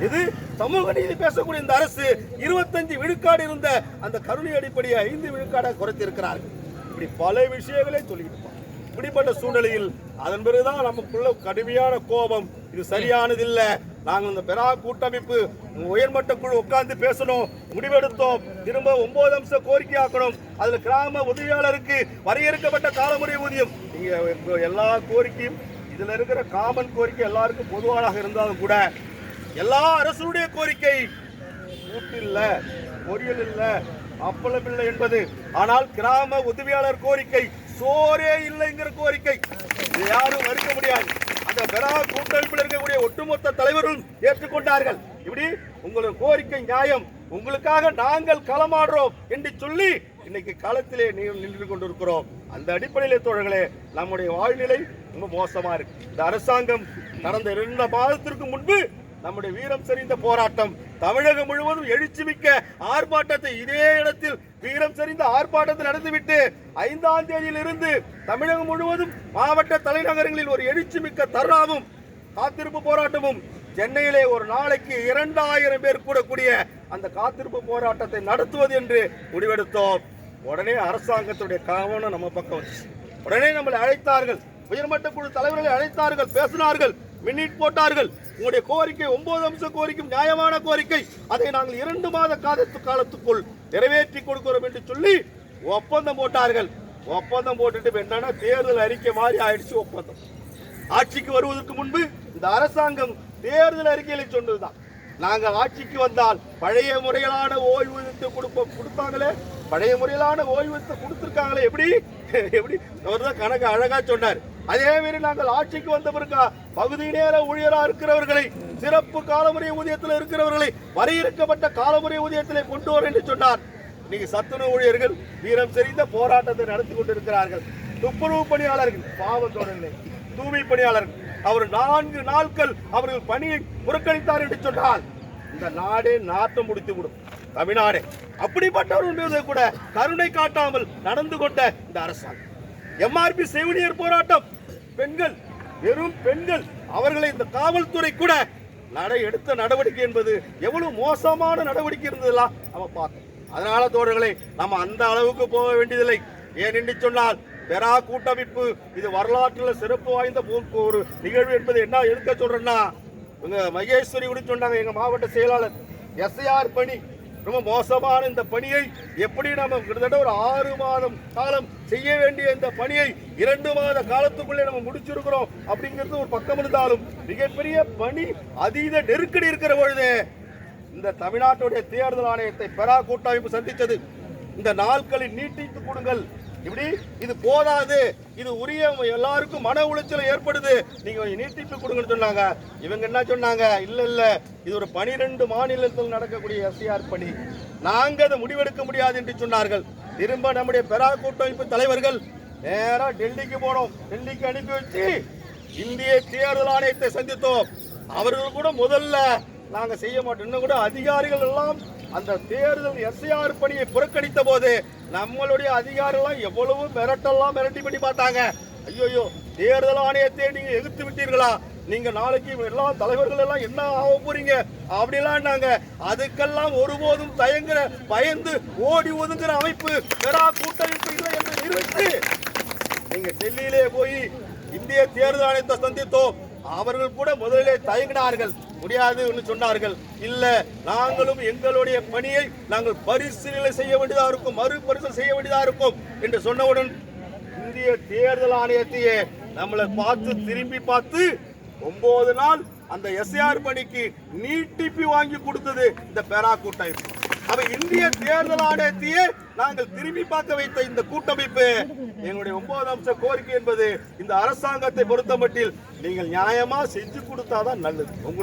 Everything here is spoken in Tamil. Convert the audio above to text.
இது சமூக நீதி பேசக்கூடிய இந்த அரசு 25 விழுக்காடு இருந்த அந்த கருணை அடிப்படையை 5 விழுக்காடாக குறைத்திருக்கிறார்கள். இப்படி பல விஷயங்களே சொல்லியிருப்பாங்க. இப்படிப்பட்ட சூழ்நிலையில் அதன் பிறகுதான் நமக்குள்ள கடுமையான கோபம், இது சரியானதில்லை, நாங்கள் இந்த பெரா கூட்டமைப்பு உயர்மட்ட குழு உட்கார்ந்து பேசணும், முடிவெடுத்தோம், திரும்ப 9 அம்ச கோரிக்கை ஆக்கணும், அதுல கிராம உதவியாளருக்கு வரையறுக்கப்பட்ட காலமுறை ஊதியம், நீங்க எல்லா கோரிக்கையும் இதுல இருக்கிற காமன் கோரிக்கை எல்லாருக்கும் பொதுவாக இருந்தாலும் கூட எல்லா அரசுடைய கோரிக்கை கூட்டு இல்ல, பொறியியல் இல்ல, அப்பளம் இல்லை என்பது. ஆனால் கிராம உதவியாளர் கோரிக்கை சோரே இல்லைங்கிற கோரிக்கை இதை யாரும் மறுக்க முடியாது. அந்த பெரா கூட்டமைப்பில் இருக்கக்கூடிய ஒட்டுமொத்த தலைவர்களும் ஏற்றுக்கொண்டார்கள். இப்படி உங்களோட கோரிக்கை நியாயம், உங்களுக்காக நாங்கள் களமாடுறோம் என்று சொல்லி இன்னைக்கு களத்திலே நின்று கொண்டிருக்கிறோம். அந்த அடிப்படையிலே தோழர்களே, நம்முடைய வாழ்நிலை ரொம்ப மோசமா இருக்கு. இந்த அரசாங்கம் கடந்த 2 மாதத்திற்கு முன்பு நம்முடைய வீரம் செறிந்த போராட்டம், தமிழகம் முழுவதும் எழுச்சி மிக்க ஆர்ப்பாட்டத்தை இதே இடத்தில் வீரம் செறிந்த ஆர்ப்பாட்டத்தை நடத்திவிட்டு 5ஆம் தேதியிலிருந்து தமிழகம் முழுவதும் மாவட்ட தலைநகரங்களில் ஒரு எழுச்சி மிக்க தருணமும் காத்திருப்பு போராட்டமும், சென்னையிலே ஒரு நாளைக்கு 2000 பேர் கூடக்கூடிய அந்த காத்திருப்பு போராட்டத்தை நடத்துவது என்று முடிவெடுத்தோம். உடனே அரசாங்கத்துடைய கவனம் நம்ம பக்கம் வந்துச்சு. உடனே நம்மளை அழைத்தார்கள், உயர்மட்ட குழு தலைவர்களை அழைத்தார்கள், பேசினார்கள், மின்னிட் போட்டார்கள். உங்களுடைய கோரிக்கை 9 அம்ச கோரிக்கை நியாயமான கோரிக்கை, அதை நாங்கள் 2 மாத காலத்துக்குள் நிறைவேற்றி கொடுக்கிறோம் என்று சொல்லி ஒப்பந்தம் போட்டார்கள். ஒப்பந்தம் போட்டுட்டு என்னன்னா தேர்தல் அறிக்கை மாதிரி ஆயிடுச்சு ஒப்பந்தம். ஆட்சிக்கு வருவதற்கு முன்பு இந்த அரசாங்கம் தேர்தல் அறிக்கையில சொன்னதுதான், நாங்கள் ஆட்சிக்கு வந்தால் பழைய முறையிலான ஓய்வூதியத்தை கொடுத்தாங்களே, பழைய முறையிலான ஓய்வூதியத்தை கொடுத்திருக்காங்களே, எப்படி எப்படி அவர்தான் கணக்கு அழகா சொன்னார். அதே மாதிரி நாங்கள் ஆட்சிக்கு வந்த பிறகு பகுதி நேர ஊழியராக இருக்கிறவர்களை, சிறப்பு காலமுறை ஊதியத்தில் இருக்கிறவர்களை வரையறுக்கப்பட்ட காலமுறை ஊதியத்திலே கொண்டு வர என்று சொன்னார். இன்னைக்கு சத்துணவு ஊழியர்கள் வீரம் செறிந்த போராட்டத்தை நடத்தி கொண்டிருக்கிறார்கள். துப்புரவு பணியாளர்கள் பாவத்தோடர்களே, தூய்மை பணியாளர்கள், அவர் 4 நாட்கள் அவர்கள் பணியை புறக்கணித்தார் என்று சொன்னால் இந்த நாடே நாட்டம் முடித்து விடும், தமிழ்நாடே. அப்படிப்பட்டவர்கள் மீது கூட கருணை காட்டாமல் நடந்து கொண்ட இந்த அரசாங்கம். எம்ஆர்பி செவிலியர் போராட்டம், பெண்கள், வெறும் பெண்கள், அவர்களை இந்த காவல்துறை கூட எடுத்த நடவடிக்கை என்பது எவ்வளவு மோசமான நடவடிக்கை இருந்ததெல்லாம் நம்ம பார்த்தோம். அதனால தோழர்களே, நம்ம அந்த அளவுக்கு போக வேண்டியதில்லை. ஏனென்று சொன்னால் பெரா கூட்டமைப்பு இது வரலாற்றில் சிறப்பு வாய்ந்த ஒரு நிகழ்வு என்பது என்ன எடுக்க சொல்றேன்னா, மகேஸ்வரி கூட சொன்னாங்க, எங்க மாவட்ட செயலாளர், எஸ்ஐஆர் பணி ரொம்ப மோசமான இந்த பணியை எப்படி நம்ம கிட்டத்தட்ட ஒரு 6 மாதம் காலம் செய்ய வேண்டிய இந்த பணியை 2 மாத காலத்துக்குள்ளே நம்ம முடிச்சிருக்கிறோம் அப்படிங்கிறது ஒரு பக்கம் இருந்தாலும், மிகப்பெரிய பணி அதீத நெருக்கடி இருக்கிற பொழுது இந்த தமிழ்நாட்டுடைய தேர்தல் ஆணையத்தை பெரா கூட்டமைப்பு சந்தித்தது. இந்த நாட்களை நீட்டித்து கொடுங்கள், இப்படி இது போதாது, இது உரிய எல்லாருக்கும் மன உளைச்சல் ஏற்படுது, நீங்க நீட்டிப்பு கொடுங்கன்னு சொன்னாங்க. இவங்க என்ன சொன்னாங்க, இல்ல இது ஒரு 12 மாநிலத்தில் நடக்கக்கூடிய எஸ்ஐஆர் பணி, நாங்க அதை முடிவெடுக்க முடியாது என்று சொன்னார்கள். திரும்ப நம்முடைய பெரா கூட்டமைப்பு தலைவர்கள் நேரா டெல்லிக்கு போனோம். டெல்லிக்கு அனுப்பி வச்சு இந்திய தேர்தல் ஆணையத்தை சந்தித்தோம். அவர்கள் கூட முதல்ல நாங்க செய்ய மாட்டோம், இன்னும் கூட அதிகாரிகள் எல்லாம் அந்த தேர்தல் எஸ்ஐஆர் பணியை புறக்கணித்த போது நம்மளுடைய அதிகாரிகள் எவ்வளவு மிரட்டி பண்ணி பார்த்தாங்க. ஐயோ, தேர்தல் ஆணையத்தை நீங்க எதிர்த்து விட்டீர்களா, நீங்க நாளைக்கு எல்லா தலைவர்கள் எல்லாம் என்ன ஆக போறீங்க அப்படிலாம் நாங்க அதுக்கெல்லாம் ஒருபோதும் பயந்து ஓடி ஒதுங்குற அமைப்பு பெரா கூட்டமைப்பு இல்லை என்று நிரூபித்து நீங்க டெல்லியிலே போய் இந்திய தேர்தல் ஆணையத்தை சந்தித்தோம். அவர்கள் கூட முதலிலே தயங்கினார்கள், முடியாது சொன்னார்கள். இல்ல, நாங்களும் எங்களுடைய பணியை நாங்கள் பரிசீலனை செய்ய வேண்டியதா இருக்கும், மறுபரிசீலனை செய்ய வேண்டியதா இருக்கும் என்று சொன்னவுடன் இந்திய தேர்தல் ஆணையத்தையே நம்மளை திரும்பி பார்த்து 9 நாள் அந்த எஸ்ஐஆர் பணிக்கு நீட்டிப்பு வாங்கி கொடுத்தது இந்த பெரா கூட்டமைப்பு. அப்ப இந்திய தேர்தல் ஆணையத்தையே நாங்கள் திரும்பி பார்க்க வைத்த இந்த கூட்டமைப்பு எங்களுடைய 9 அம்ச கோரிக்கை என்பது இந்த அரசாங்கத்தை பொறுத்த மட்டில் நீங்கள் நியாயமா செஞ்சு கொடுத்தாதான் நல்லது. உங்களுக்கு